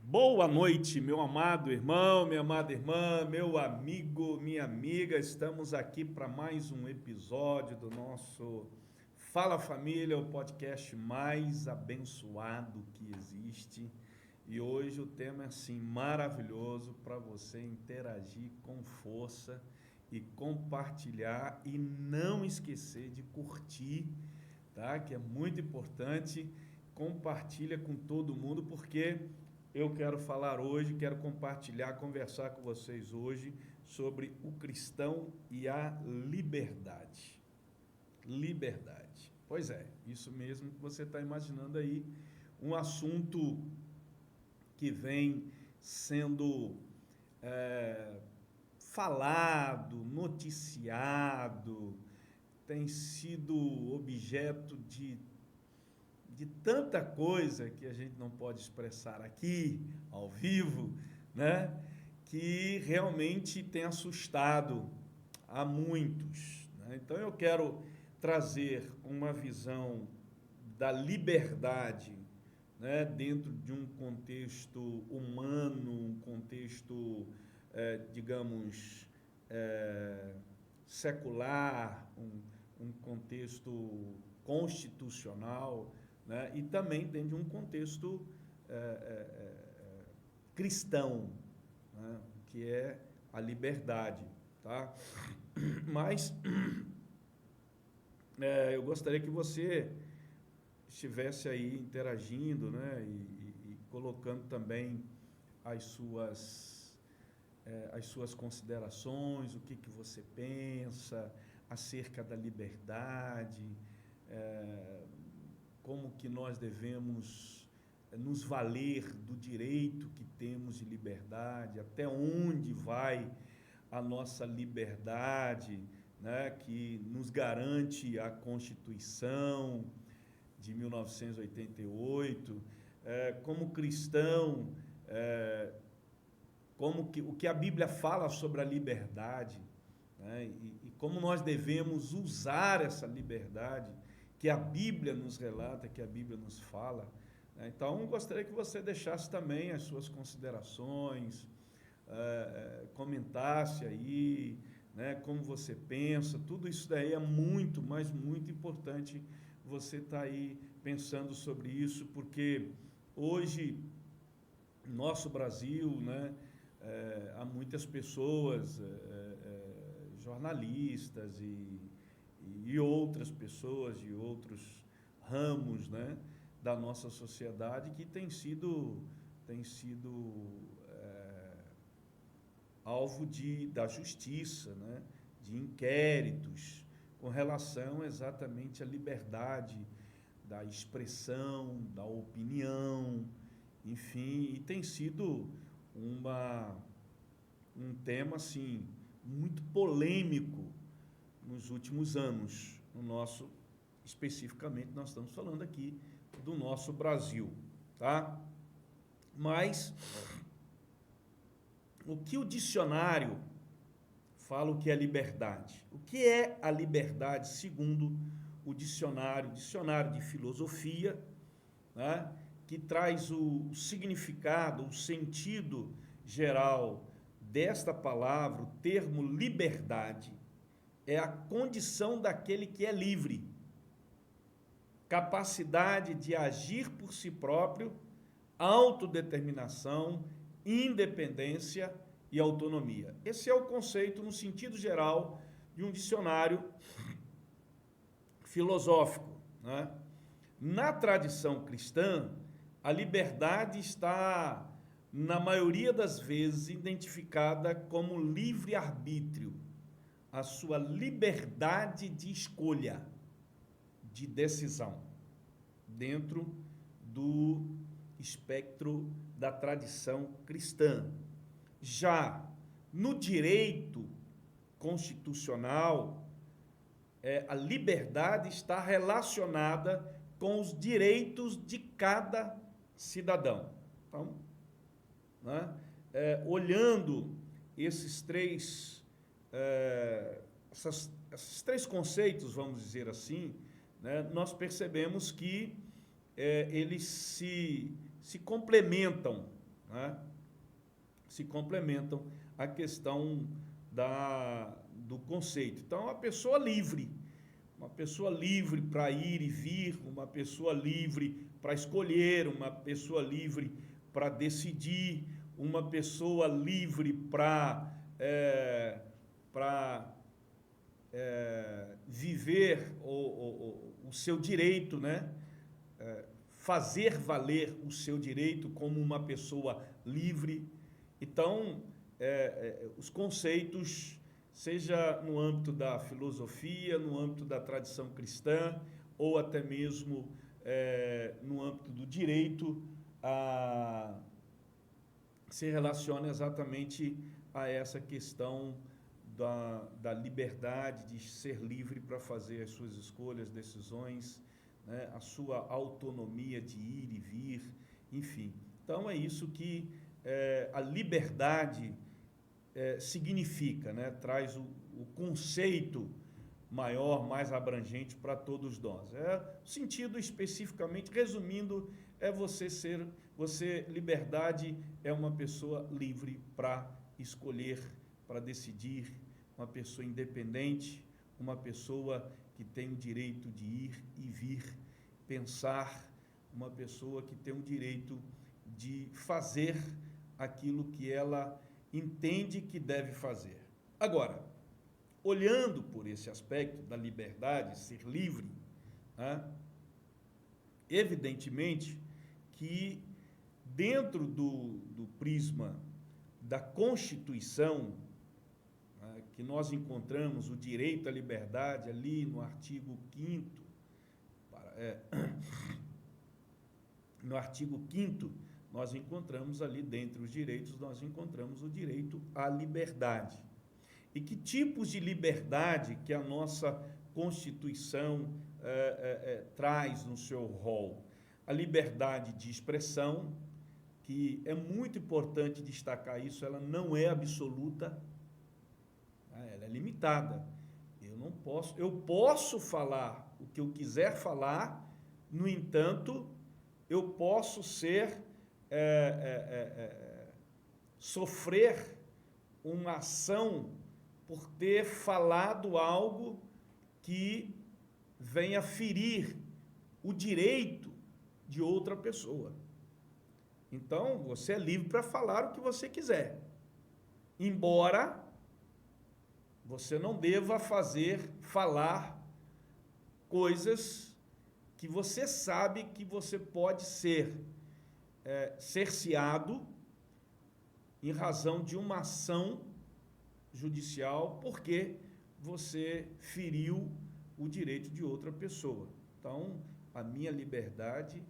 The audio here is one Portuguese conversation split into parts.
Boa noite, meu amado irmão, minha amada irmã, meu amigo, minha amiga. Estamos aqui para mais um episódio do nosso Fala Família, o podcast mais abençoado que existe. E hoje o tema é assim maravilhoso para você interagir com força e compartilhar e não esquecer de curtir, tá? Que é muito importante. Compartilha com todo mundo porque eu quero falar hoje, quero compartilhar, conversar com vocês hoje sobre o cristão e a liberdade. Liberdade. Pois é, isso mesmo que você está imaginando aí, um assunto que vem sendo falado, noticiado, tem sido objeto de tanta coisa que a gente não pode expressar aqui, ao vivo, né? Que realmente tem assustado a muitos, né? Então eu quero trazer uma visão da liberdade, né? Dentro de um contexto humano, um contexto, digamos, secular, um contexto constitucional, né? E também dentro de um contexto cristão, né? Que é a liberdade, tá? Mas eu gostaria que você estivesse aí interagindo, né? E colocando também as suas considerações, o que você pensa acerca da liberdade, como que nós devemos nos valer do direito que temos de liberdade, até onde vai a nossa liberdade, né, que nos garante a Constituição de 1988, como cristão, o que a Bíblia fala sobre a liberdade, né, e como nós devemos usar essa liberdade que a Bíblia nos relata, que a Bíblia nos fala, né? Então, gostaria que você deixasse também as suas considerações, comentasse aí, né, como você pensa, tudo isso daí é muito, mas muito importante você estar aí pensando sobre isso, porque hoje, no nosso Brasil, né, há muitas pessoas, jornalistas e outras pessoas de outros ramos, né, da nossa sociedade que tem sido alvo da justiça, né, de inquéritos com relação exatamente à liberdade da expressão, da opinião, enfim, e tem sido um tema assim muito polêmico nos últimos anos, especificamente nós estamos falando aqui do nosso Brasil, tá? Mas o que o dicionário fala o que é liberdade? O que é a liberdade segundo o dicionário de filosofia, né, que traz o significado, o sentido geral desta palavra, o termo liberdade, é a condição daquele que é livre, capacidade de agir por si próprio, autodeterminação, independência e autonomia. Esse é o conceito no sentido geral de um dicionário filosófico, né? Na tradição cristã, a liberdade está, na maioria das vezes, identificada como livre-arbítrio, a sua liberdade de escolha, de decisão, dentro do espectro da tradição cristã. Já no direito constitucional, a liberdade está relacionada com os direitos de cada cidadão. Então, né, olhando esses três conceitos, vamos dizer assim, né, nós percebemos que eles se complementam, né, se complementam a questão do conceito. Então, a pessoa livre, uma pessoa livre para ir e vir, uma pessoa livre para escolher, uma pessoa livre para decidir, uma pessoa livre para viver o seu direito, né? Fazer valer o seu direito como uma pessoa livre. Então, os conceitos, seja no âmbito da filosofia, no âmbito da tradição cristã, ou até mesmo no âmbito do direito, se relaciona exatamente a essa questão da liberdade, de ser livre para fazer as suas escolhas, decisões, né, a sua autonomia de ir e vir, enfim. Então, é isso que a liberdade significa, né? Traz o conceito maior, mais abrangente para todos nós. O sentido especificamente, resumindo, liberdade é uma pessoa livre para escolher, para decidir, uma pessoa independente, uma pessoa que tem o direito de ir e vir, pensar, uma pessoa que tem o direito de fazer aquilo que ela entende que deve fazer. Agora, olhando por esse aspecto da liberdade, ser livre, né, evidentemente que dentro do prisma da Constituição, né, que nós encontramos o direito à liberdade ali no artigo 5º, no artigo 5º, nós encontramos ali, dentre os direitos, nós encontramos o direito à liberdade. E que tipos de liberdade que a nossa Constituição traz no seu rol? A liberdade de expressão, que é muito importante destacar isso, ela não é absoluta, ela é limitada. Eu posso falar o que eu quiser falar, no entanto, eu posso sofrer uma ação por ter falado algo que venha ferir o direito de outra pessoa. Então, você é livre para falar o que você quiser, embora você não deva falar coisas que você sabe que você pode ser cerceado em razão de uma ação judicial, porque você feriu o direito de outra pessoa. Então, a minha liberdade,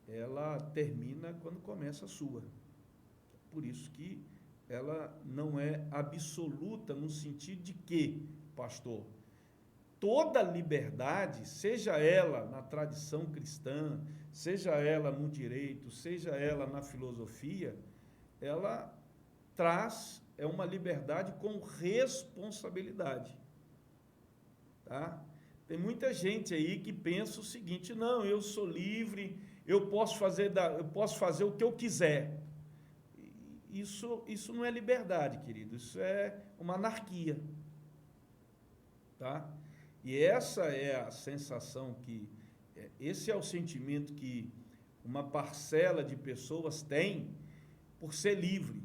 ela termina quando começa a sua. Por isso que ela não é absoluta no sentido de que, pastor, toda liberdade, seja ela na tradição cristã, seja ela no direito, seja ela na filosofia, ela é uma liberdade com responsabilidade. Tá? Tem muita gente aí que pensa o seguinte: não, eu sou livre, eu posso fazer o que eu quiser. Isso não é liberdade, querido, isso é uma anarquia. Tá? E essa é a sensação esse é o sentimento que uma parcela de pessoas tem por ser livre,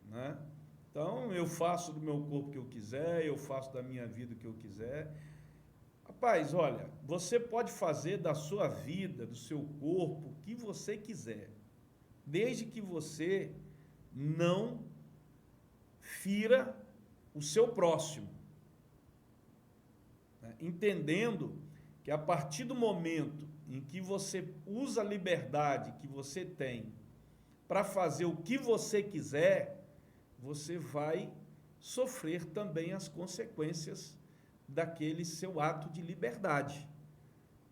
né? Então, eu faço do meu corpo o que eu quiser, eu faço da minha vida o que eu quiser. Rapaz, olha, você pode fazer da sua vida, do seu corpo, o que você quiser, desde que você não fira o seu próximo, né? Entendendo que a partir do momento em que você usa a liberdade que você tem para fazer o que você quiser, você vai sofrer também as consequências daquele seu ato de liberdade,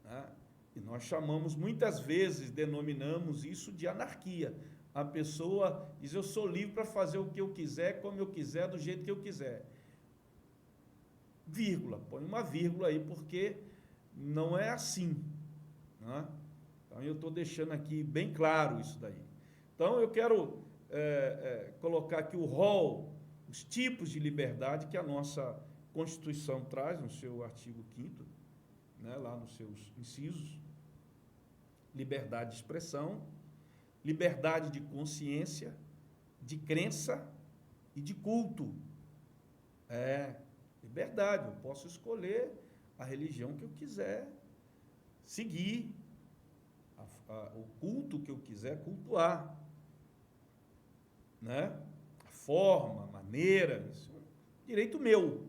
né? E nós chamamos, muitas vezes, denominamos isso de anarquia. A pessoa diz: eu sou livre para fazer o que eu quiser, como eu quiser, do jeito que eu quiser. Vírgula, põe uma vírgula aí, porque não é assim, né? Então, eu estou deixando aqui bem claro isso daí. Então, eu quero colocar aqui o rol, os tipos de liberdade que a nossa Constituição traz no seu artigo 5º, né, lá nos seus incisos. Liberdade de expressão, liberdade de consciência, de crença e de culto. Liberdade, eu posso escolher a religião que eu quiser seguir, o culto que eu quiser cultuar, né? A forma, a maneira, isso é um direito meu,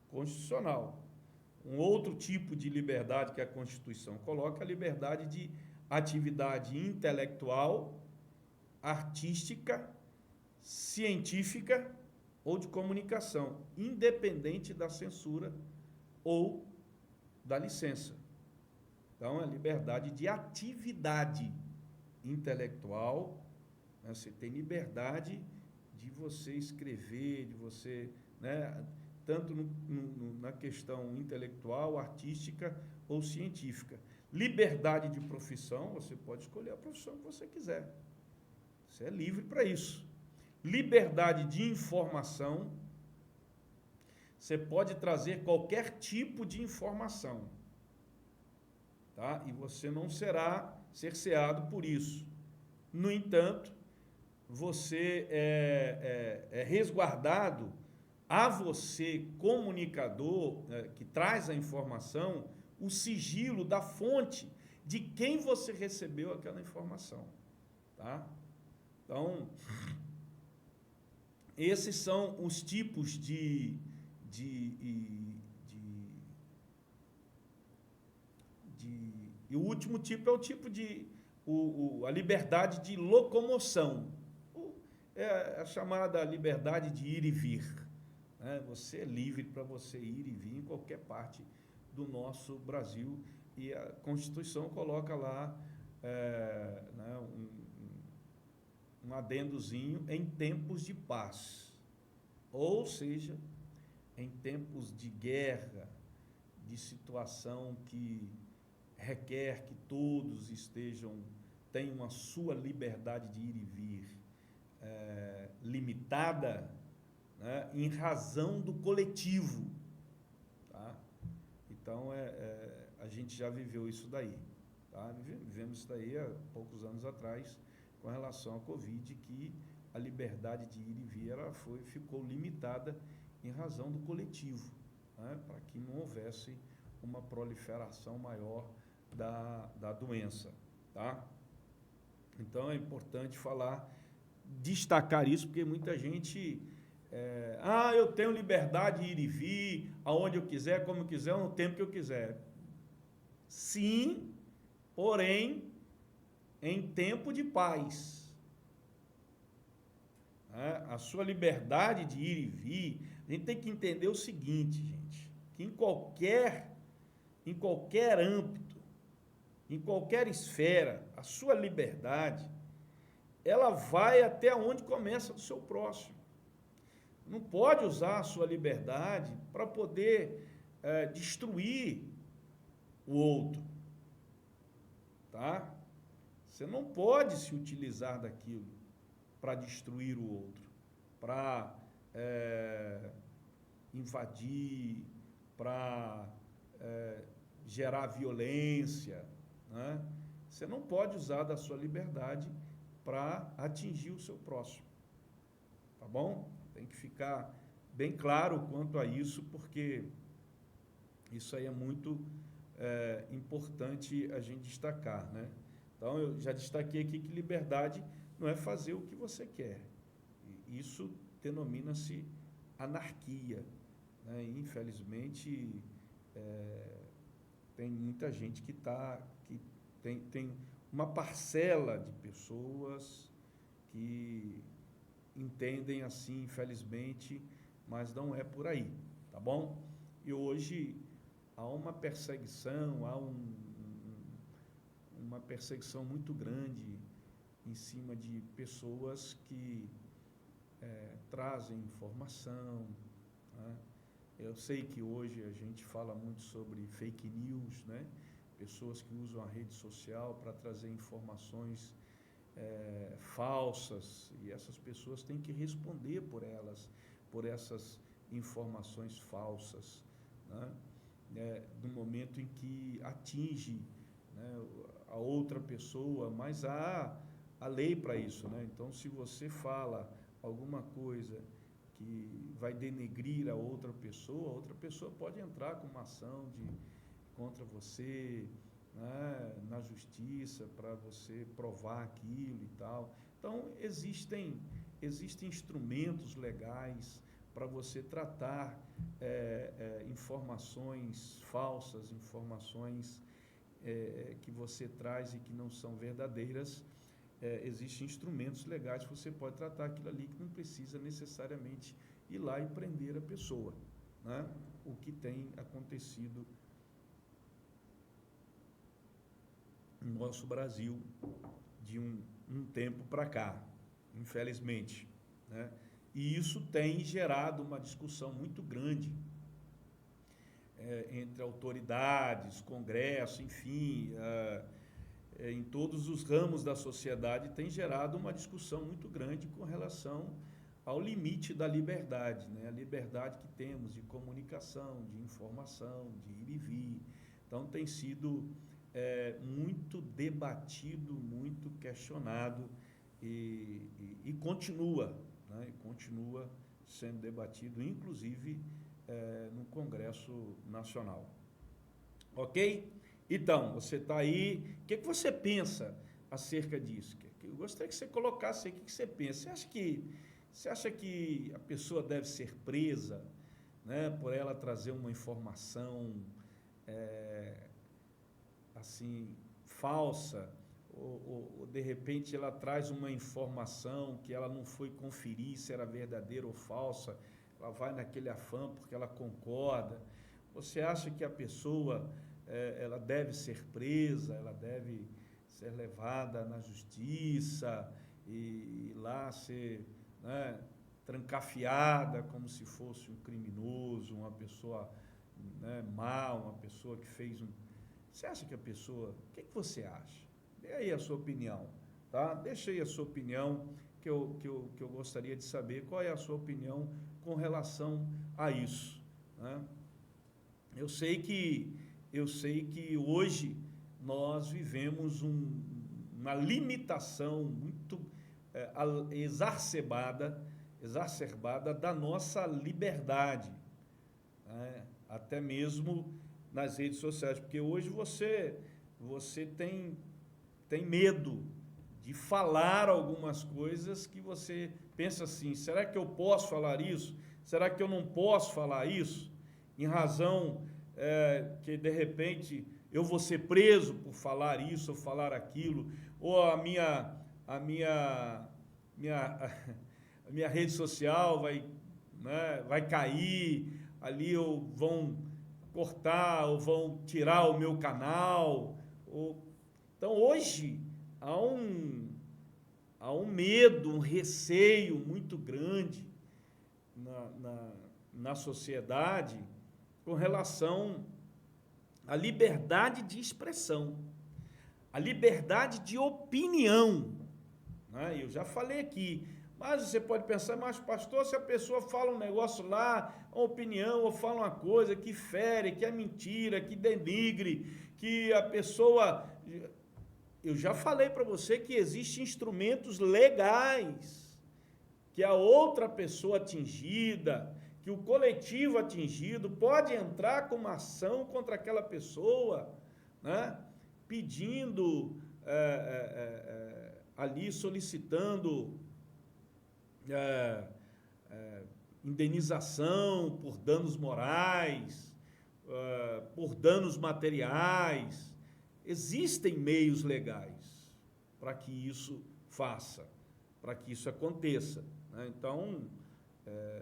constitucional. Um outro tipo de liberdade que a Constituição coloca é a liberdade de atividade intelectual, artística, científica ou de comunicação, independente da censura ou da licença. Então, a liberdade de atividade intelectual, né? Você tem liberdade de você escrever, de você, né? Tanto na questão intelectual, artística ou científica. Liberdade de profissão, você pode escolher a profissão que você quiser. Você é livre para isso. Liberdade de informação, você pode trazer qualquer tipo de informação, tá? E você não será cerceado por isso. No entanto, você é resguardado a você, comunicador, que traz a informação, o sigilo da fonte de quem você recebeu aquela informação, tá? Então, esses são os tipos e o último tipo é o tipo de a liberdade de locomoção, a chamada liberdade de ir e vir, né? Você é livre para você ir e vir em qualquer parte do nosso Brasil, e a Constituição coloca lá né, um adendozinho: em tempos de paz, ou seja, em tempos de guerra, de situação que requer que todos tenham a sua liberdade de ir e vir limitada, né, em razão do coletivo, tá? Então, a gente já viveu isso daí, tá? Vivemos isso daí há poucos anos atrás, com relação à Covid, que a liberdade de ir e vir ficou limitada em razão do coletivo, né, para que não houvesse uma proliferação maior da doença, tá? Então, é importante destacar isso, porque muita gente... eu tenho liberdade de ir e vir, aonde eu quiser, como eu quiser, no tempo que eu quiser. Sim, porém, em tempo de paz. A sua liberdade de ir e vir, a gente tem que entender o seguinte, gente, que em qualquer âmbito, em qualquer esfera, a sua liberdade, ela vai até onde começa do seu próximo. Não pode usar a sua liberdade para poder destruir o outro, tá? Você não pode se utilizar daquilo para destruir o outro, para invadir, para gerar violência, né? Você não pode usar da sua liberdade para atingir o seu próximo, tá bom? Tem que ficar bem claro quanto a isso, porque isso aí é muito importante a gente destacar, né? Então, eu já destaquei aqui que liberdade não é fazer o que você quer. Isso denomina-se anarquia, né? E, infelizmente, tem muita gente que tem uma parcela de pessoas que entendem assim, infelizmente, mas não é por aí, tá bom? E hoje há uma perseguição, uma perseguição muito grande em cima de pessoas que trazem informação, né? Eu sei que hoje a gente fala muito sobre fake news, né? Pessoas que usam a rede social para trazer informações falsas, e essas pessoas têm que responder por elas, por essas informações falsas, né? No momento em que atinge, né, a outra pessoa, mas há a lei para isso, né? Então, se você fala alguma coisa que vai denegrir a outra pessoa pode entrar com uma ação contra você, né, na justiça, para você provar aquilo e tal. Então, existem instrumentos legais para você tratar informações falsas, informações que você traz e que não são verdadeiras. Existem instrumentos legais que você pode tratar aquilo ali, que não precisa necessariamente ir lá e prender a pessoa, né? O que tem acontecido no nosso Brasil de um tempo para cá, infelizmente, né? E isso tem gerado uma discussão muito grande entre autoridades, Congresso, enfim, em todos os ramos da sociedade, tem gerado uma discussão muito grande com relação ao limite da liberdade, né? A liberdade que temos de comunicação, de informação, de ir e vir. Então, tem sido muito debatido, muito questionado e continua, né? E continua sendo debatido, inclusive no Congresso Nacional. Ok? Então, você está aí, o que você pensa acerca disso? Eu gostaria que você colocasse aí o que você pensa. Você acha que a pessoa deve ser presa, né, por ela trazer uma informação assim, falsa, ou de repente ela traz uma informação que ela não foi conferir se era verdadeira ou falsa, ela vai naquele afã porque ela concorda? Você acha que a pessoa ela deve ser presa, ela deve ser levada na justiça e lá ser, né, trancafiada como se fosse um criminoso, uma pessoa, né, má, uma pessoa que fez Você acha que a pessoa... O que você acha? Dê aí a sua opinião, tá? Deixa aí a sua opinião, que eu gostaria de saber qual é a sua opinião com relação a isso, né? Eu sei que hoje nós vivemos uma limitação muito exacerbada da nossa liberdade, né? Até mesmo nas redes sociais, porque hoje você tem medo de falar algumas coisas que você pensa assim: será que eu posso falar isso? Será que eu não posso falar isso? Em razão que, de repente, eu vou ser preso por falar isso ou falar aquilo, ou a minha rede social vai cair, ali vão cortar ou vão tirar o meu canal. Então, hoje, há um medo, um receio muito grande na sociedade com relação à liberdade de expressão, à liberdade de opinião, né? Eu já falei aqui, mas você pode pensar: mas pastor, se a pessoa fala um negócio lá, uma opinião, ou fala uma coisa que fere, que é mentira, que denigre, que a pessoa... Eu já falei para você que existem instrumentos legais que a outra pessoa atingida, que o coletivo atingido pode entrar com uma ação contra aquela pessoa, né, pedindo, ali solicitando indenização por danos morais, por danos materiais. Existem meios legais para que isso para que isso aconteça, né? Então,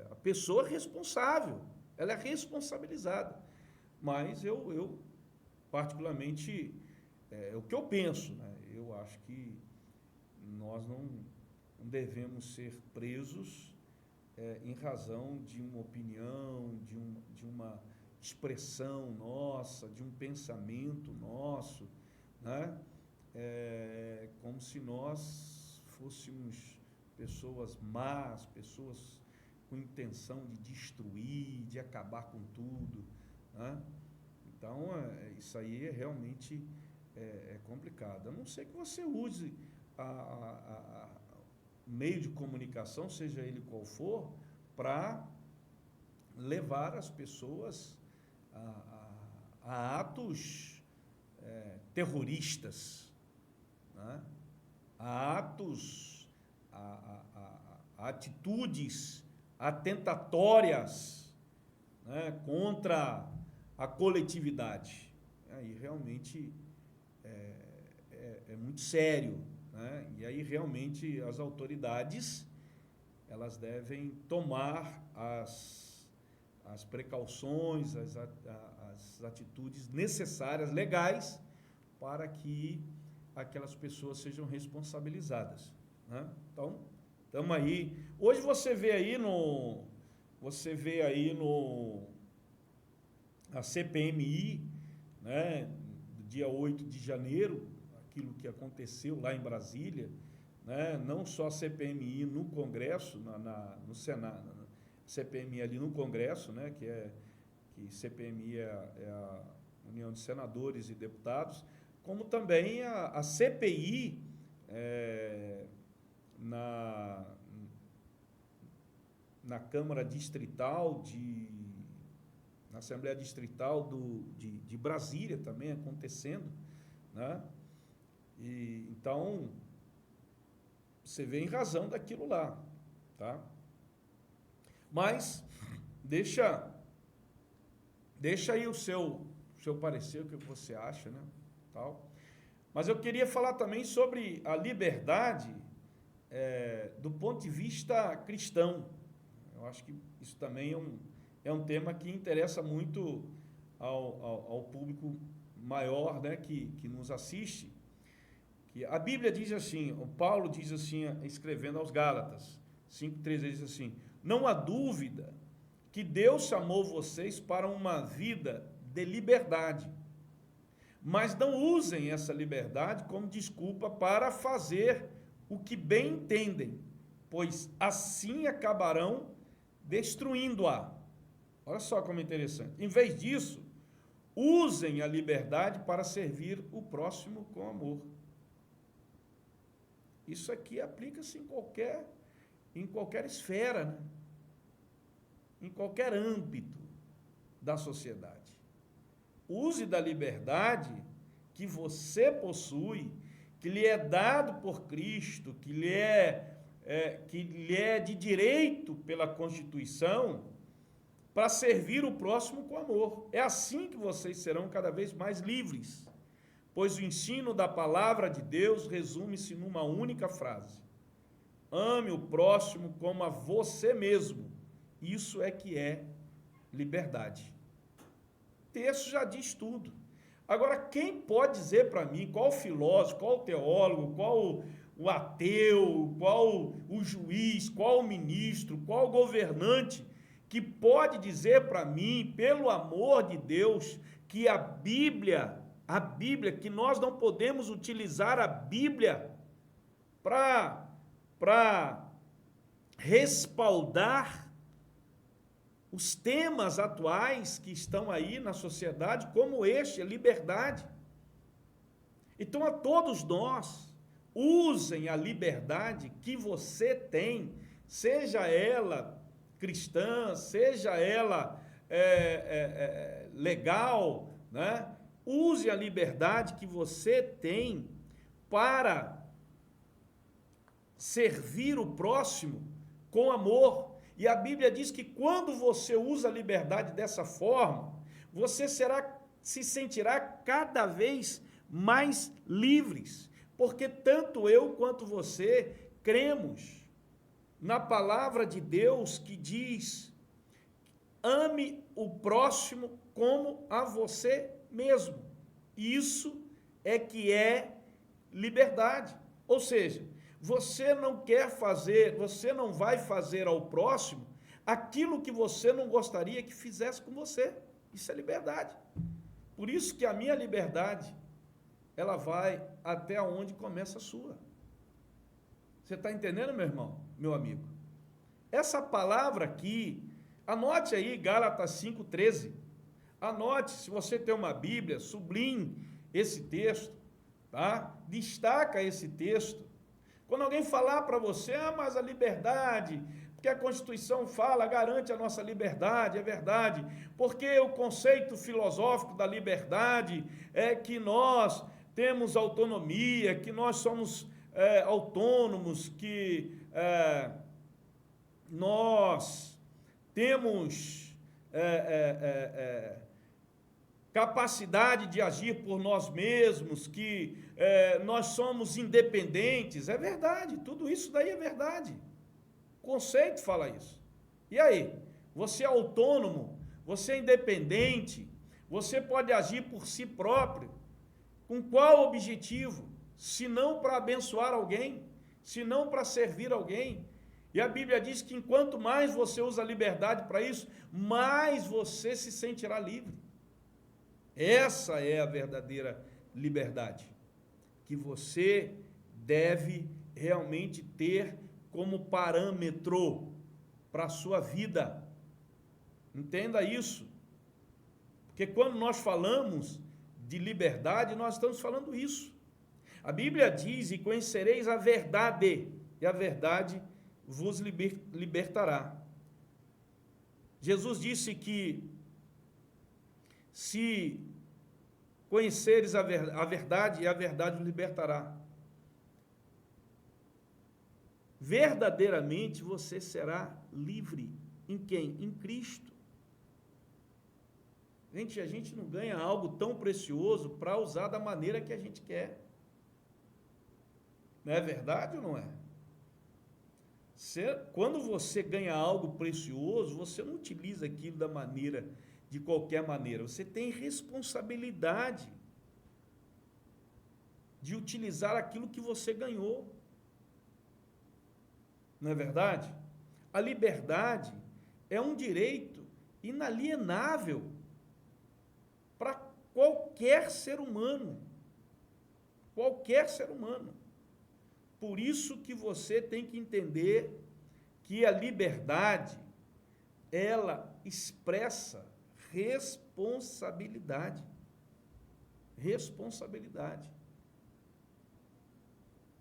a pessoa é responsável, ela é responsabilizada. Mas eu particularmente, o que eu penso, né? Eu acho que nós não devemos ser presos em razão de uma opinião, de uma expressão nossa, de um pensamento nosso, né? Como se nós fôssemos pessoas más, pessoas com intenção de destruir, de acabar com tudo, né? Então, isso aí realmente é complicado. A não ser que você use o meio de comunicação, seja ele qual for, para levar as pessoas a atos terroristas, né? A atos, a atitudes atentatórias, né, contra a coletividade. Aí realmente é muito sério, né? E aí realmente as autoridades, elas devem tomar as precauções, as atitudes necessárias, legais, para que aquelas pessoas sejam responsabilizadas, né? Então, estamos aí. Hoje você vê aí a CPMI, né, do dia 8 de janeiro, aquilo que aconteceu lá em Brasília, né, não só a CPMI no Congresso, no Senado, CPMI ali no Congresso, né, que CPMI é a União de Senadores e Deputados, como também a CPI na Câmara Distrital na Assembleia Distrital de Brasília também acontecendo, né? E então você vê em razão daquilo lá, tá? Mas deixa aí o seu parecer, o que você acha, né? Tal. Mas eu queria falar também sobre a liberdade do ponto de vista cristão. Eu acho que isso também é um tema que interessa muito ao público maior, né, que nos assiste. Que a Bíblia diz assim, o Paulo diz assim, escrevendo aos Gálatas 5:13, ele diz assim: não há dúvida que Deus chamou vocês para uma vida de liberdade, mas não usem essa liberdade como desculpa para fazer o que bem entendem, pois assim acabarão destruindo-a. Olha só como é interessante. Em vez disso, usem a liberdade para servir o próximo com amor. Isso aqui aplica-se em qualquer esfera, né? Em qualquer âmbito da sociedade. Use da liberdade que você possui, que lhe é dado por Cristo, que lhe é de direito pela Constituição, para servir o próximo com amor. É assim que vocês serão cada vez mais livres, pois o ensino da palavra de Deus resume-se numa única frase: ame o próximo como a você mesmo. Isso é que é liberdade. O texto já diz tudo. Agora, quem pode dizer para mim, qual filósofo, qual teólogo, qual o ateu, qual o juiz, qual o ministro, qual o governante, que pode dizer para mim, pelo amor de Deus, que a Bíblia, que nós não podemos utilizar a Bíblia para respaldar os temas atuais que estão aí na sociedade, como este, a liberdade. Então, a todos nós, usem a liberdade que você tem, seja ela cristã, seja ela legal, né? Use a liberdade que você tem para servir o próximo com amor. E a Bíblia diz que quando você usa a liberdade dessa forma, você se sentirá cada vez mais livres, porque tanto eu quanto você cremos na palavra de Deus que diz: ame o próximo como a você mesmo. Isso é que é liberdade. Ou seja, você não vai fazer ao próximo aquilo que você não gostaria que fizesse com você. Isso é liberdade. Por isso que a minha liberdade, ela vai até onde começa a sua. Você está entendendo, meu irmão, meu amigo? Essa palavra aqui, anote aí, Gálatas 5,13. Anote, se você tem uma Bíblia, sublinhe esse texto, tá? Destaca esse texto. Quando alguém falar para você, mas a liberdade, porque a Constituição fala, garante a nossa liberdade, é verdade, porque o conceito filosófico da liberdade é que nós temos autonomia, que nós somos autônomos, que nós temos capacidade de agir por nós mesmos, que nós somos independentes. É verdade, tudo isso daí é verdade. O conceito fala isso. E aí? Você é autônomo, você é independente, você pode agir por si próprio. Com qual objetivo? Se não para abençoar alguém, se não para servir alguém. E a Bíblia diz que enquanto mais você usa a liberdade para isso, mais você se sentirá livre. Essa é a verdadeira liberdade, que você deve realmente ter como parâmetro para a sua vida. Entenda isso. Porque quando nós falamos de liberdade, nós estamos falando isso. A Bíblia diz, e conhecereis a verdade, e a verdade vos libertará. Jesus disse que se conheceres a verdade, e a verdade vos libertará. Verdadeiramente você será livre. Em quem? Em Cristo. Gente, a gente não ganha algo tão precioso para usar da maneira que a gente quer. Não é verdade ou não é? Quando você ganha algo precioso, você não utiliza aquilo de qualquer maneira. Você tem responsabilidade de utilizar aquilo que você ganhou. Não é verdade? A liberdade é um direito inalienável para qualquer ser humano. Qualquer ser humano. Por isso que você tem que entender que a liberdade, ela expressa responsabilidade. Responsabilidade.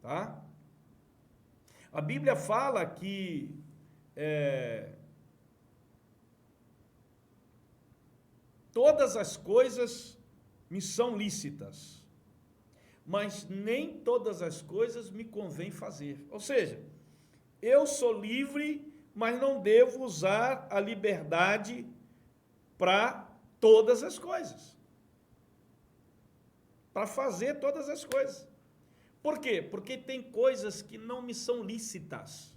Tá? A Bíblia fala que todas as coisas me são lícitas, mas nem todas as coisas me convém fazer. Ou seja, eu sou livre, mas não devo usar a liberdade para todas as coisas. Para fazer todas as coisas. Por quê? Porque tem coisas que não me são lícitas,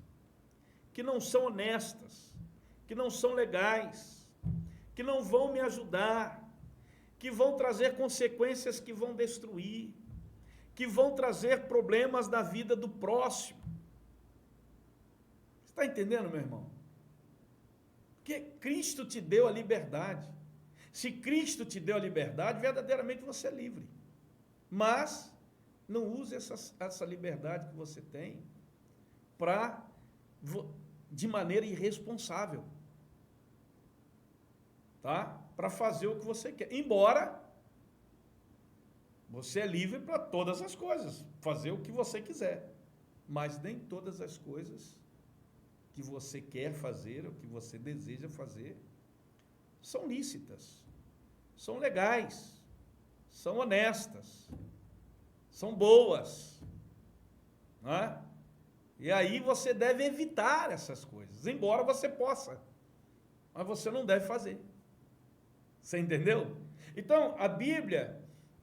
que não são honestas, que não são legais, que não vão me ajudar, que vão trazer consequências que vão destruir, que vão trazer problemas na vida do próximo. Você está entendendo, meu irmão? Porque Cristo te deu a liberdade. Se Cristo te deu a liberdade, verdadeiramente você é livre. Mas não use essa liberdade que você tem de maneira irresponsável. Tá? Para fazer o que você quer. Embora você é livre para todas as coisas, fazer o que você quiser. Mas nem todas as coisas que você quer fazer, ou que você deseja fazer, são lícitas, são legais, são honestas, são boas. Não é? E aí você deve evitar essas coisas, embora você possa, mas você não deve fazer. Você entendeu? Então, a Bíblia,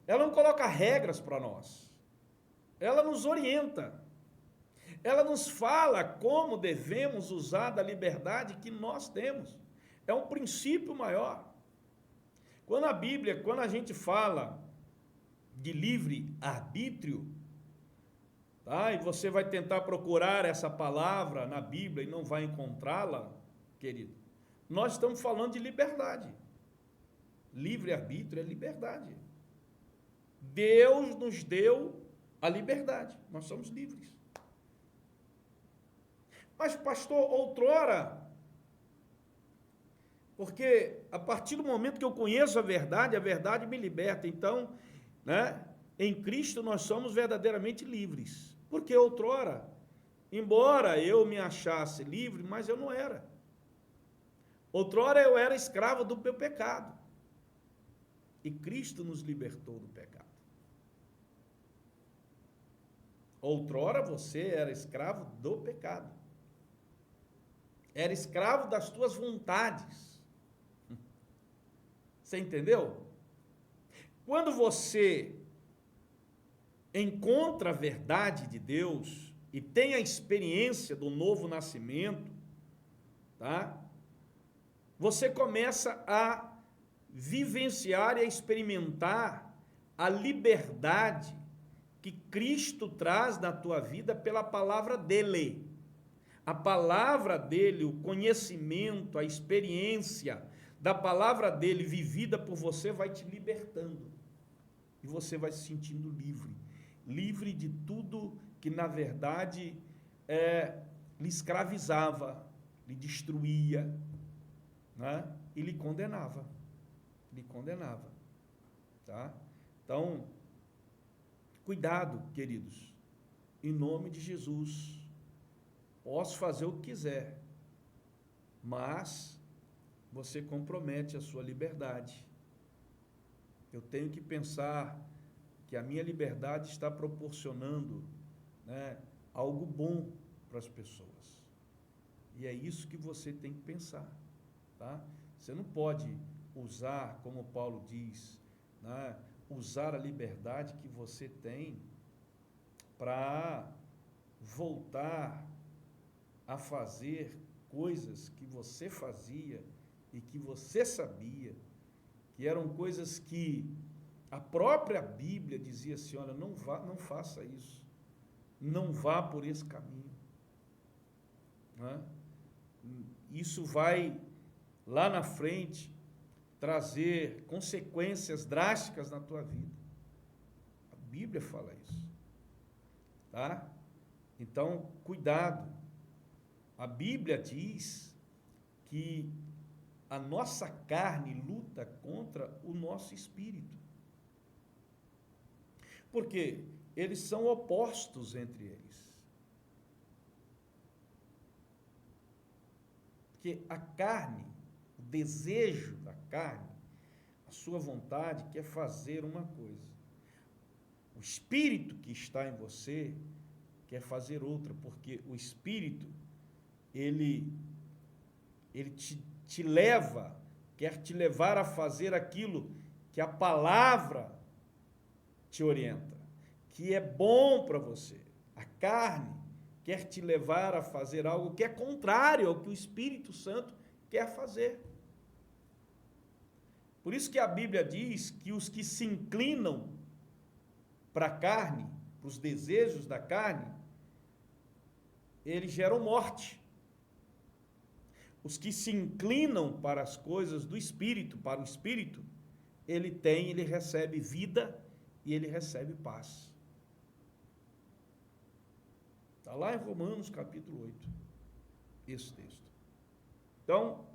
ela não coloca regras para nós. Ela nos orienta. Ela nos fala como devemos usar da liberdade que nós temos. É um princípio maior. Quando a gente fala de livre-arbítrio, tá? E você vai tentar procurar essa palavra na Bíblia e não vai encontrá-la, querido, nós estamos falando de liberdade. Livre-arbítrio é liberdade. Deus nos deu a liberdade. Nós somos livres. Mas, pastor, outrora, porque a partir do momento que eu conheço a verdade me liberta. Então, né, em Cristo nós somos verdadeiramente livres. Porque outrora, embora eu me achasse livre, mas eu não era. Outrora eu era escravo do meu pecado. E Cristo nos libertou do pecado. Outrora você era escravo do pecado. Era escravo das tuas vontades. Você entendeu? Quando você encontra a verdade de Deus e tem a experiência do novo nascimento, tá? Você começa a vivenciar e a experimentar a liberdade que Cristo traz na tua vida pela palavra dele. A palavra dele, o conhecimento, a experiência da palavra dele vivida por você vai te libertando. E você vai se sentindo livre. Livre de tudo que, na verdade, lhe escravizava, lhe destruía, né? E lhe condenava. Lhe condenava. Tá? Então, cuidado, queridos. Em nome de Jesus. Posso fazer o que quiser, mas você compromete a sua liberdade. Eu tenho que pensar que a minha liberdade está proporcionando, né, algo bom para as pessoas. E é isso que você tem que pensar. Tá? Você não pode usar, como Paulo diz, né, usar a liberdade que você tem para voltar a fazer coisas que você fazia e que você sabia, que eram coisas que a própria Bíblia dizia assim, olha, não faça isso, não vá por esse caminho. Né? Isso vai, lá na frente, trazer consequências drásticas na tua vida. A Bíblia fala isso. Tá? Então, cuidado. A Bíblia diz que a nossa carne luta contra o nosso espírito. Porque eles são opostos entre eles. Porque a carne, o desejo da carne, a sua vontade quer fazer uma coisa. O espírito que está em você quer fazer outra, porque o espírito ele te leva, quer te levar a fazer aquilo que a palavra te orienta, que é bom para você. A carne quer te levar a fazer algo que é contrário ao que o Espírito Santo quer fazer. Por isso que a Bíblia diz que os que se inclinam para a carne, para os desejos da carne, eles geram morte. Os que se inclinam para as coisas do Espírito, para o Espírito, ele recebe vida e ele recebe paz. Está lá em Romanos capítulo 8, esse texto. Então,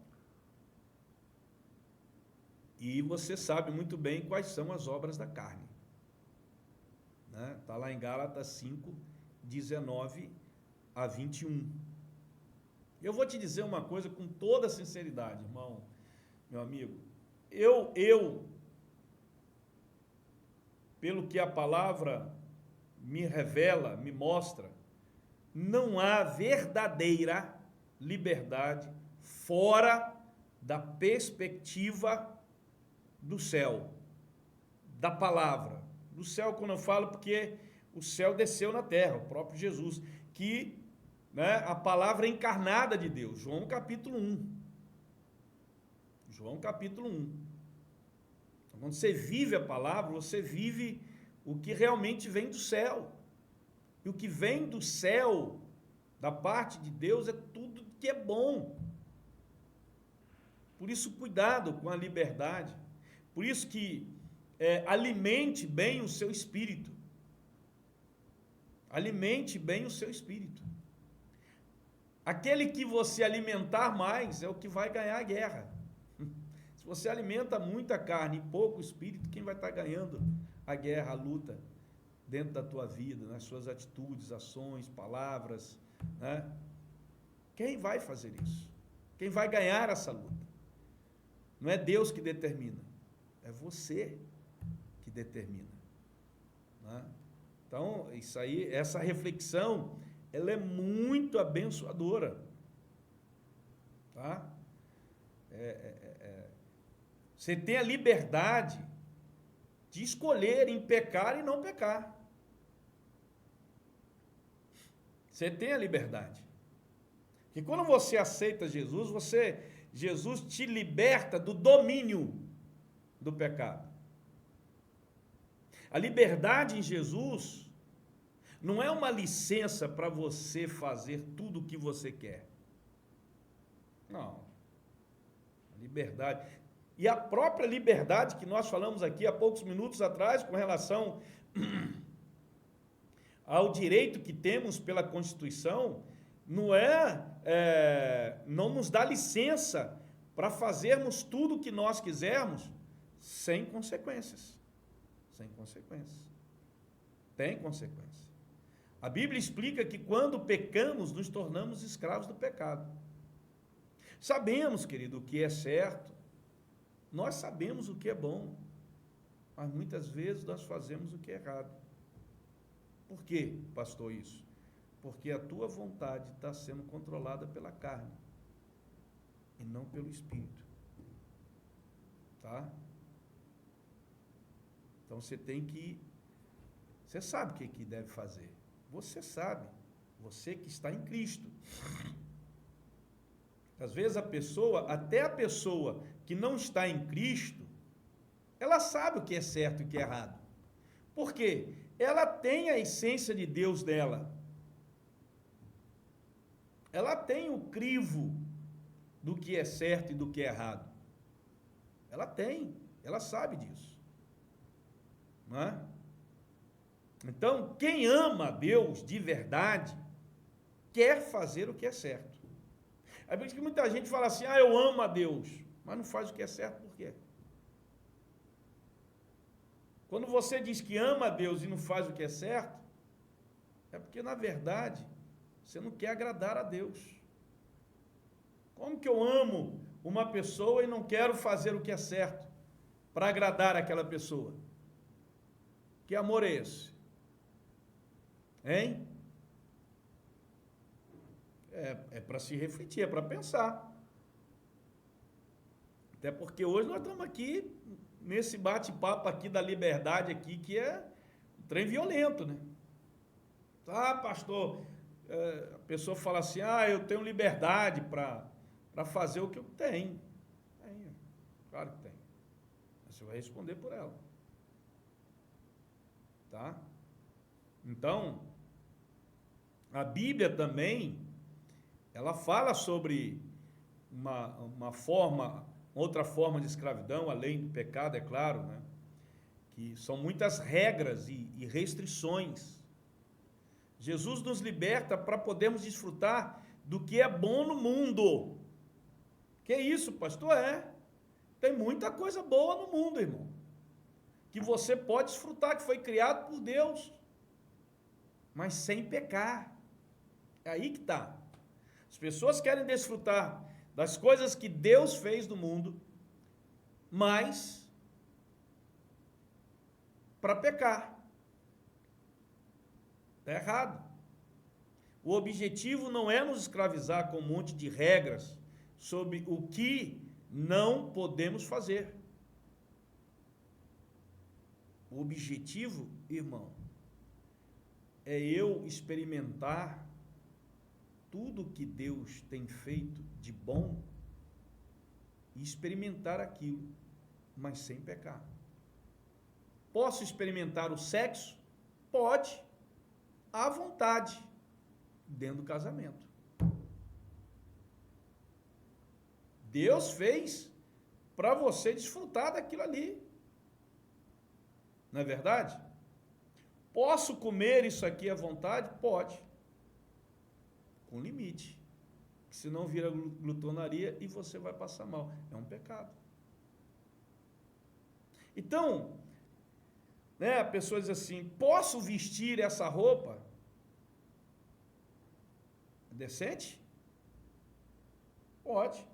e você sabe muito bem quais são as obras da carne. Está lá em Gálatas 5, 19 a 21. Eu vou te dizer uma coisa com toda sinceridade, irmão, meu amigo. Eu, pelo que a palavra me revela, me mostra, não há verdadeira liberdade fora da perspectiva do céu, da palavra. Do céu, quando eu falo, porque o céu desceu na terra, o próprio Jesus, que, né, a palavra encarnada de Deus, João capítulo 1. João capítulo 1. Então, quando você vive a palavra, você vive o que realmente vem do céu. E o que vem do céu, da parte de Deus, é tudo que é bom. Por isso, cuidado com a liberdade. Por isso que alimente bem o seu espírito. Alimente bem o seu espírito. Aquele que você alimentar mais é o que vai ganhar a guerra. Se você alimenta muita carne e pouco espírito, quem vai estar ganhando a guerra, a luta dentro da tua vida, nas suas atitudes, ações, palavras, né? Quem vai fazer isso? Quem vai ganhar essa luta? Não é Deus que determina, é você que determina, né? Então, isso aí, essa reflexão, ela é muito abençoadora, tá? Você tem a liberdade de escolher em pecar e não pecar. Você tem a liberdade. E quando você aceita Jesus, Jesus te liberta do domínio do pecado. A liberdade em Jesus não é uma licença para você fazer tudo o que você quer. Não. A liberdade. E a própria liberdade que nós falamos aqui há poucos minutos atrás, com relação ao direito que temos pela Constituição, não nos dá licença para fazermos tudo o que nós quisermos sem consequências. Sem consequências. Tem consequência. A Bíblia explica que quando pecamos, nos tornamos escravos do pecado. Sabemos, querido, o que é certo, nós sabemos o que é bom, mas muitas vezes nós fazemos o que é errado. Por quê, pastor, isso? Porque a tua vontade está sendo controlada pela carne e não pelo Espírito. Tá? Então você você sabe o que deve fazer. Você sabe, você que está em Cristo. Às vezes até a pessoa que não está em Cristo, ela sabe o que é certo e o que é errado. Por quê? Ela tem a essência de Deus dela. Ela tem o crivo do que é certo e do que é errado. Ela sabe disso. Não é? Então, quem ama a Deus de verdade, quer fazer o que é certo. É por isso que muita gente fala assim, eu amo a Deus, mas não faz o que é certo, por quê? Quando você diz que ama a Deus e não faz o que é certo, é porque, na verdade, você não quer agradar a Deus. Como que eu amo uma pessoa e não quero fazer o que é certo para agradar aquela pessoa? Que amor é esse? Hein? É para se refletir, é para pensar. Até porque hoje nós estamos aqui, nesse bate-papo aqui da liberdade aqui, que é um trem violento, né? Pastor, a pessoa fala assim, eu tenho liberdade para fazer o que eu tenho. Claro que tem. Você vai responder por ela. Tá? Então, a Bíblia também, ela fala sobre outra forma de escravidão, além do pecado, é claro, né? Que são muitas regras e restrições. Jesus nos liberta para podermos desfrutar do que é bom no mundo. Que isso, pastor? Tem muita coisa boa no mundo, irmão, que você pode desfrutar, que foi criado por Deus, mas sem pecar. É aí que está. As pessoas querem desfrutar das coisas que Deus fez no mundo, mas para pecar. Está errado. O objetivo não é nos escravizar com um monte de regras sobre o que não podemos fazer. O objetivo, irmão, é eu experimentar tudo que Deus tem feito de bom e experimentar aquilo, mas sem pecar. Posso experimentar o sexo? Pode, à vontade, dentro do casamento. Deus fez para você desfrutar daquilo ali. Não é verdade? Posso comer isso aqui à vontade? Pode. Com limite. que senão vira glutonaria e você vai passar mal. É um pecado. Então, né, a pessoa diz assim, posso vestir essa roupa? Decente? Pode.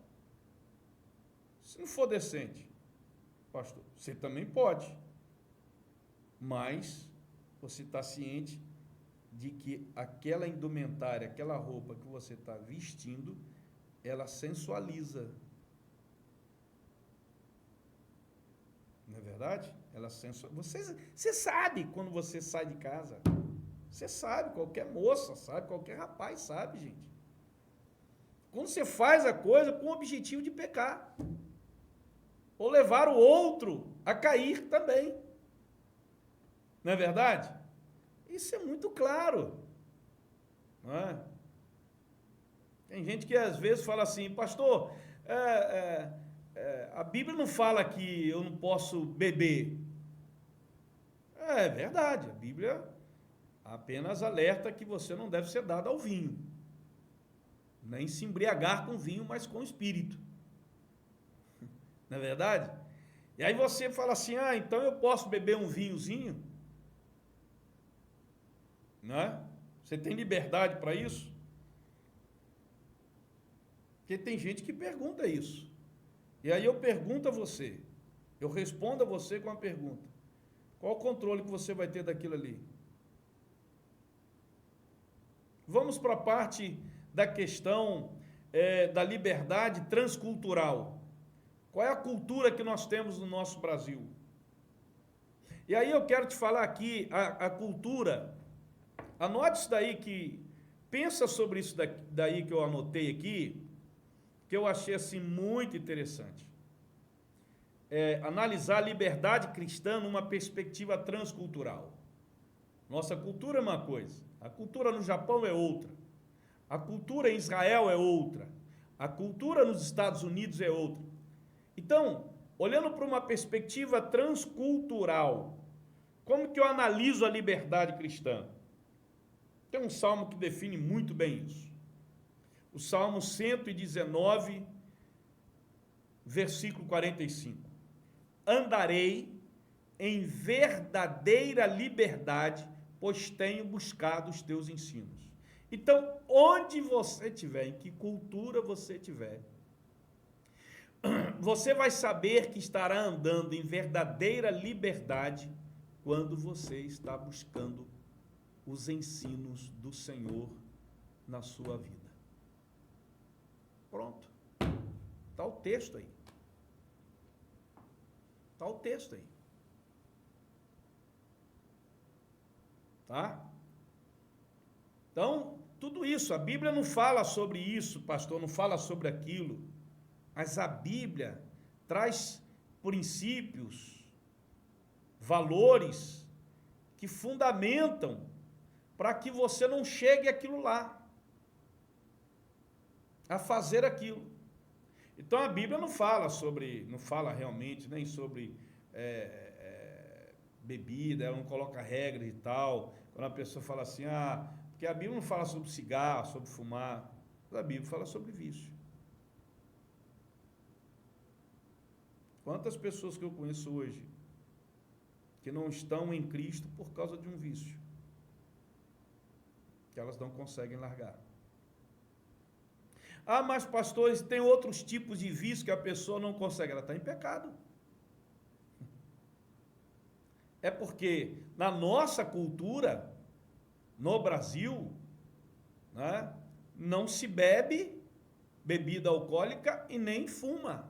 Se não for decente, pastor, você também pode. Mas você está ciente de que aquela indumentária, aquela roupa que você está vestindo, ela sensualiza. Não é verdade? Ela sensualiza. Você sabe quando você sai de casa. Você sabe, qualquer moça sabe, qualquer rapaz sabe, gente. Quando você faz a coisa com o objetivo de pecar. Ou levar o outro a cair também. Não é verdade? Isso é muito claro. Não é? Tem gente que às vezes fala assim, pastor, a Bíblia não fala que eu não posso beber. É verdade, a Bíblia apenas alerta que você não deve ser dado ao vinho. Nem se embriagar com vinho, mas com o espírito. Não é verdade? E aí você fala assim, então eu posso beber um vinhozinho? Não é? Você tem liberdade para isso? Porque tem gente que pergunta isso. E aí eu pergunto a você, eu respondo a você com a pergunta. Qual o controle que você vai ter daquilo ali? Vamos para a parte da questão da liberdade transcultural. Qual é a cultura que nós temos no nosso Brasil? E aí eu quero te falar aqui, a cultura, anote isso daí, pensa sobre isso daí que eu anotei aqui, que eu achei assim muito interessante. Analisar a liberdade cristã numa perspectiva transcultural. Nossa cultura é uma coisa, a cultura no Japão é outra, a cultura em Israel é outra, a cultura nos Estados Unidos é outra. Então, olhando para uma perspectiva transcultural, como que eu analiso a liberdade cristã? Tem um salmo que define muito bem isso. O Salmo 119, versículo 45. Andarei em verdadeira liberdade, pois tenho buscado os teus ensinos. Então, onde você estiver, em que cultura você estiver, você vai saber que estará andando em verdadeira liberdade quando você está buscando os ensinos do Senhor na sua vida. Pronto. Está o texto aí. Está o texto aí. Tá? Então, tudo isso, a Bíblia não fala sobre isso, pastor, não fala sobre aquilo, mas a Bíblia traz princípios, valores que fundamentam para que você não chegue àquilo lá, a fazer aquilo. Então a Bíblia não fala realmente nem sobre bebida, ela não coloca regras e tal. Quando a pessoa fala assim, porque a Bíblia não fala sobre cigarro, sobre fumar, a Bíblia fala sobre vício. Quantas pessoas que eu conheço hoje que não estão em Cristo por causa de um vício, que elas não conseguem largar. Mas pastores, tem outros tipos de vício que a pessoa não consegue, ela está em pecado. É porque na nossa cultura, no Brasil, né, não se bebe bebida alcoólica e nem fuma.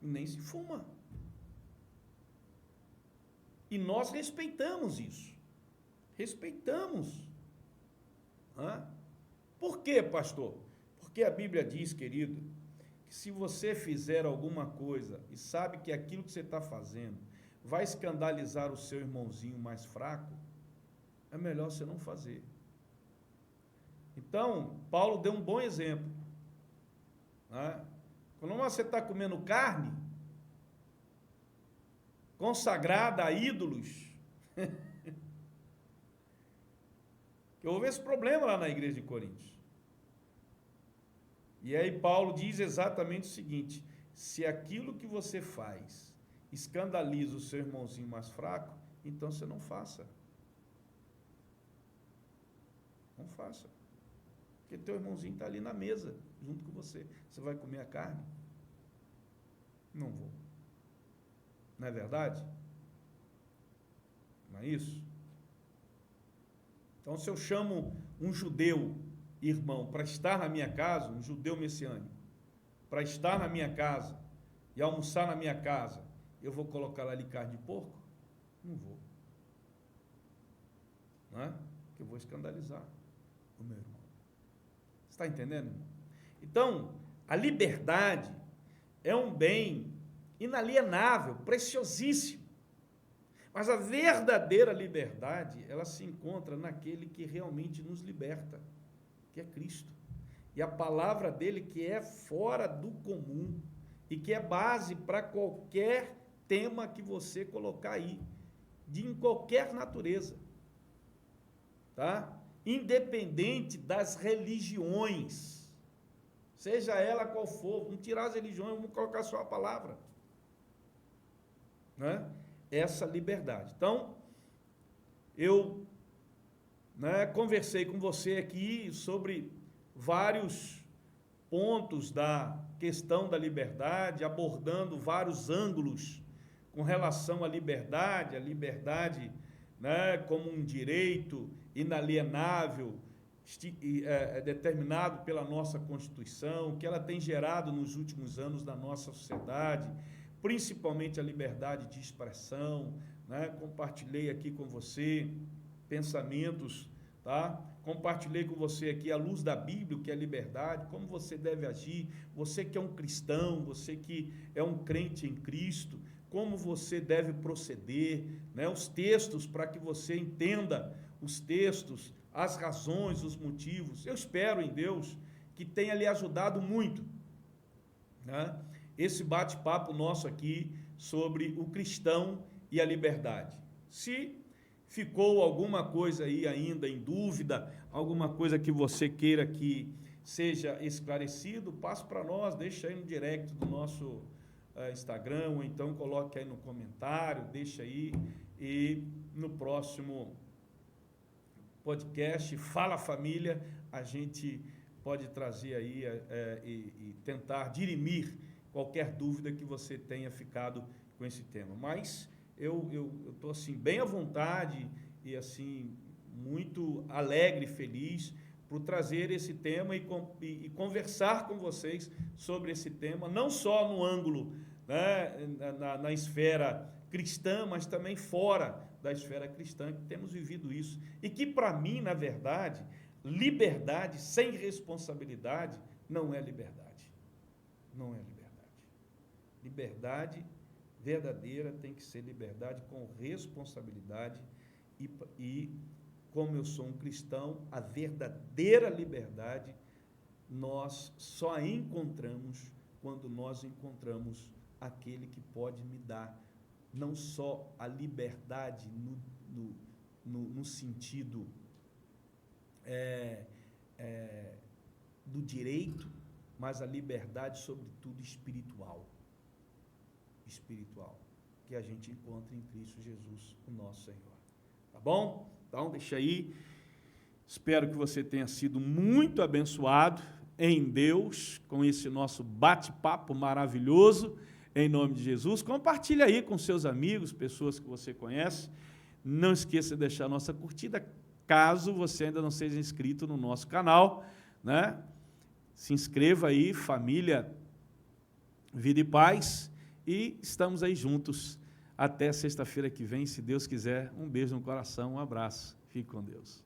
Nem se fuma. E nós respeitamos isso. Respeitamos. Por quê, pastor? Porque a Bíblia diz, querido, que se você fizer alguma coisa e sabe que aquilo que você está fazendo vai escandalizar o seu irmãozinho mais fraco, é melhor você não fazer. Então, Paulo deu um bom exemplo. Quando você está comendo carne consagrada a ídolos, houve esse problema lá na igreja de Coríntios. E aí Paulo diz exatamente o seguinte: se aquilo que você faz escandaliza o seu irmãozinho mais fraco, então você não faça. Não faça. Porque teu irmãozinho está ali na mesa, junto com você. Você vai comer a carne? Não vou. Não é verdade? Não é isso? Então, se eu chamo um judeu irmão para estar na minha casa, um judeu messiânico, para estar na minha casa e almoçar na minha casa, eu vou colocar lá ali carne de porco? Não vou. Não é? Porque eu vou escandalizar o meu irmão. Você está entendendo, irmão? Então, a liberdade é um bem inalienável, preciosíssimo. Mas a verdadeira liberdade, ela se encontra naquele que realmente nos liberta, que é Cristo. E a palavra dele que é fora do comum e que é base para qualquer tema que você colocar aí, em qualquer natureza. Tá? Independente das religiões, seja ela qual for, vamos tirar as religiões, vamos colocar só a palavra. Né? Essa liberdade. Então, eu conversei com você aqui sobre vários pontos da questão da liberdade, abordando vários ângulos com relação à liberdade, como um direito inalienável, determinado pela nossa Constituição, que ela tem gerado nos últimos anos na nossa sociedade, principalmente a liberdade de expressão, compartilhei aqui com você pensamentos, tá? Compartilhei com você aqui à luz da Bíblia, o que é liberdade, como você deve agir, você que é um cristão, você que é um crente em Cristo, como você deve proceder, os textos para que você entenda os textos, as razões, os motivos. Eu espero em Deus que tenha lhe ajudado muito, esse bate-papo nosso aqui sobre o cristão e a liberdade. Se ficou alguma coisa aí ainda em dúvida, alguma coisa que você queira que seja esclarecido, passe para nós, deixa aí no direct do nosso Instagram, ou então coloque aí no comentário, deixa aí, e no próximo podcast Fala Família, a gente pode trazer aí e tentar dirimir qualquer dúvida que você tenha ficado com esse tema. Mas eu estou assim, bem à vontade e assim, muito alegre e feliz por trazer esse tema e conversar com vocês sobre esse tema, não só no ângulo, na esfera cristã, mas também fora da esfera cristã, que temos vivido isso. E que, para mim, na verdade, liberdade sem responsabilidade não é liberdade. Não é liberdade. Liberdade verdadeira tem que ser liberdade com responsabilidade e como eu sou um cristão, a verdadeira liberdade nós só a encontramos quando nós encontramos aquele que pode me dar não só a liberdade no sentido do direito, mas a liberdade, sobretudo, espiritual, que a gente encontra em Cristo Jesus, o nosso Senhor. Tá bom? Então, deixa aí. Espero que você tenha sido muito abençoado em Deus com esse nosso bate-papo maravilhoso, em nome de Jesus. Compartilhe aí com seus amigos, pessoas que você conhece. Não esqueça de deixar a nossa curtida, caso você ainda não seja inscrito no nosso canal, Se inscreva aí, família Vida e Paz, e estamos aí juntos até sexta-feira que vem, se Deus quiser. Um beijo no coração, um abraço. Fique com Deus.